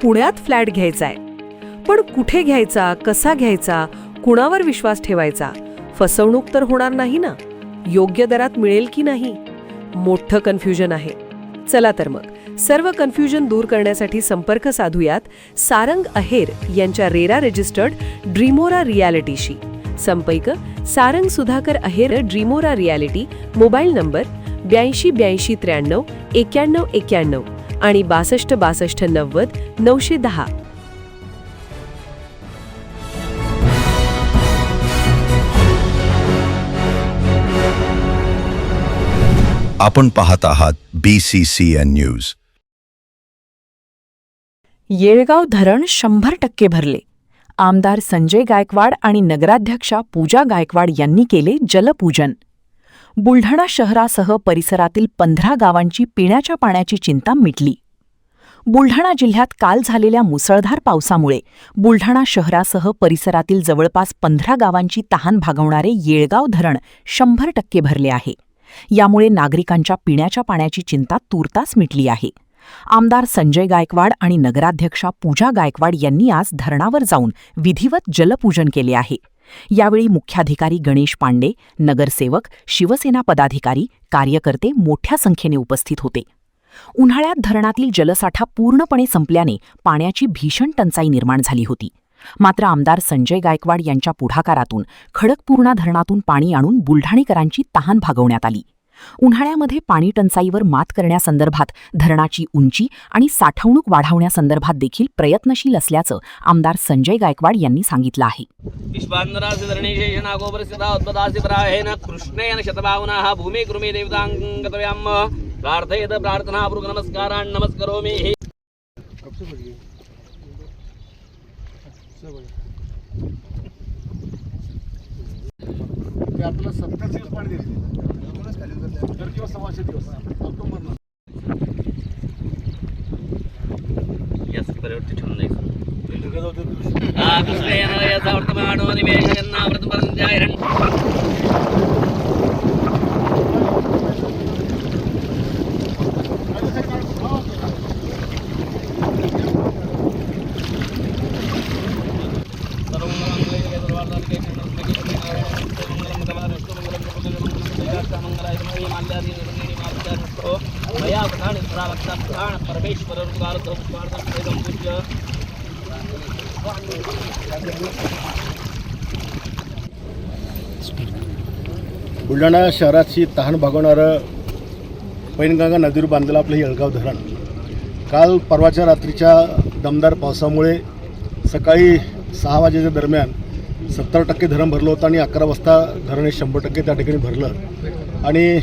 पुण्यात फ्लॅट घ्यायचा आहे. पण कुठे घ्यायचा, कसा घ्यायचा, कुणावर विश्वास ठेवायचा? फसवणूक तर होणार नाही ना? योग्य दरात मिळेल की नाही? मोठं कन्फ्युजन आहे. चला तर मग सर्व कन्फ्युजन दूर करण्यासाठी संपर्क साधूयात सारंग अहेर यांच्या रेरा रजिस्टर्ड ड्रीमोरा रियालिटीशी. संपर्क सारंग सुधाकर अहेर, ड्रीमोरा रियालिटी. मोबाईल नंबर 82 83 91 91 आणि 62 62 90 910. आपण पाहत आहात BCCN न्यूज. येळगाव धरण 100% भरले. आमदार संजय गायकवाड आणि नगराध्यक्षा पूजा गायकवाड यांनी केले जलपूजन. बुलढाणा शहरासह परिसरातील 15 गावांची पिण्याच्या पाण्याची चिंता मिटली. बुलढाणा जिल्ह्यात काल झालेल्या मुसळधार पावसामुळे बुलढाणा शहरासह परिसरातील जवळपास 15 गावांची तहान भागवणारे येळगाव धरण 100% भरले आहे. यामुळे नागरिकांच्या पिण्याच्या पाण्याची चिंता तूर्तास मिटली आहे. आमदार संजय गायकवाड आणि नगराध्यक्षा पूजा गायकवाड यांनी आज धरणावर जाऊन विधिवत जलपूजन केले आहे. यावेळी मुख्याधिकारी गणेश पांडे, नगरसेवक, शिवसेना पदाधिकारी, कार्यकर्ते मोठ्या संख्येने उपस्थित होते. उन्हाळ्यात धरणातील जलसाठा पूर्णपणे संपल्याने पाण्याची भीषण टंचाई निर्माण झाली होती. मात्र आमदार संजय गायकवाड यांच्या पुढाकारातून खडकपूर्णा धरणातून पाणी आणून बुलढाणेकरांची तहान भागवण्यात आली. उन्हाळ्यामध्ये पाणी टंचाईवर मात करण्यासंदर्भात धरणाची उंची आणि साठवणूक वाढवण्यासंदर्भात देखील प्रयत्नशील असल्याचं आमदार संजय गायकवाड यांनी सांगितलं आहे. आपल्याला 70 दिवस पाणी द्यायचं खाली उतरल्या किंवा 600 दिवस ऑक्टोबर परिवर्तित ठेवून जायचं. कृष्ण याचा वर्तमान निवेशयांना व्रतपर्यंत बुलढाणा शहराची तहान भागवणारं पैनगंगा नदीवर बांधलेलं आपलं येळगाव धरण काल परवाच्या रात्रीच्या दमदार पावसामुळे सकाळी 6 वाजेच्या दरम्यान 70% धरण भरलं होतं आणि 11 वाजता धरण हे 100% त्या ठिकाणी भरलं. आणि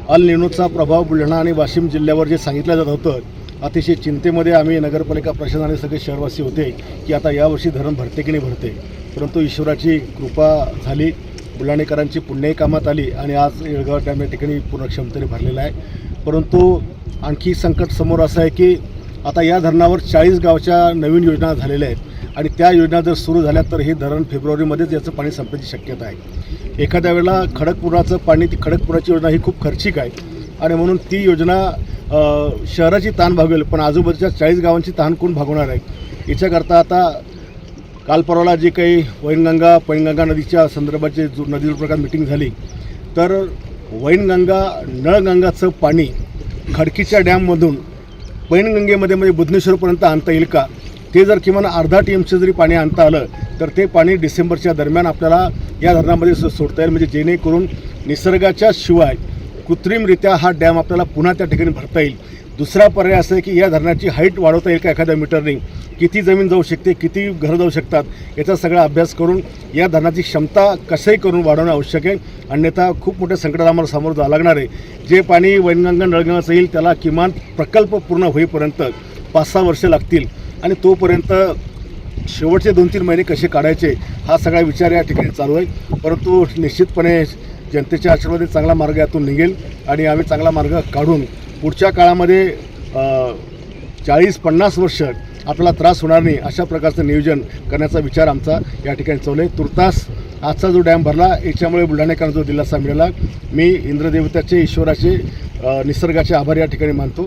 अल निनोचा प्रभाव बुलढाणा आणि वाशिम जिल्ह्यावर जे सांगितलं जात होतं, अतिशय चिंतेमध्ये आम्ही नगरपालिका प्रशासनाने सगळे शहरवासी होते की आता यावर्षी धरण भरते की नाही भरते. परंतु ईश्वराची कृपा झाली, बुलढाणेकरांची पुण्याही कामात आली आणि आज येळगाव डॅम या ठिकाणी पूर्ण क्षमतेने भरलेला आहे. परंतु आणखी संकट समोर असं आहे की आता या धरणावर 40 गावच्या नवीन योजना झालेल्या आहेत आणि त्या योजना जर सुरू झाल्या तर हे धरण फेब्रुवारीमध्येच याचं पाणी संपण्याची शक्यता आहे. एखाद्या वेळेला खडकपुराचं पाणी, ती खडकपुराची योजना ही खूप खर्चिक आहे आणि म्हणून ती योजना शहराची ताण भागवेल, पण आजूबाजूच्या 40 गावांची ताण कोण भागवणार आहे. याच्याकरता आता काल परवाला जी काही पैनगंगा नदीच्या संदर्भाची नदीवर प्रकार मिटिंग झाली, तर वैनगंगा नळगंगाचं पाणी खडकीच्या डॅममधून पैनगंगेमध्ये म्हणजे बुधनेश्वरपर्यंत आणता येईल का, ते जर किमान अर्धा TMचं जरी पाणी आणता आलं तर ते पाणी डिसेंबरच्या दरम्यान आपल्याला या धरणामध्ये सोडता येईल. म्हणजे जेणेकरून निसर्गाच्या शिवाय कृत्रिमरित्या हा डॅम आपल्याला पुन्हा त्या ठिकाणी भरता येईल. दुसरा पर्याय असं आहे की या धरणाची हाईट वाढवता येईल का एखाद्या मीटरने, किती जमीन जाऊ शकते, किती घरं जाऊ शकतात, याचा सगळा अभ्यास करून या धरणाची क्षमता कसंही करून वाढवणं आवश्यक आहे. अन्यथा खूप मोठ्या संकटाला आम्हाला सामोरं जावं लागणार आहे. जे पाणी वैनगंगा नळगंगाचं येईल त्याला किमान प्रकल्प पूर्ण होईपर्यंत 5-6 वर्ष लागतील आणि तोपर्यंत शेवटचे 2-3 महिने कसे काढायचे हा सगळा विचार या ठिकाणी चालू आहे. परंतु निश्चितपणे जनतेच्या आशीर्वादाने चांगला मार्ग यातून निघेल आणि आम्ही चांगला मार्ग काढून पुढच्या काळामध्ये 40-50 वर्ष आपल्याला त्रास होणार नाही अशा प्रकारचं नियोजन करण्याचा विचार आमचा या ठिकाणी चालू आहे. तुर्तास आजचा जो डॅम भरला याच्यामुळे बुलढाणेकरांना जो दिलासा मिळाला, मी इंद्रदेवताचे, ईश्वराचे, निसर्गाचे आभार या ठिकाणी मानतो.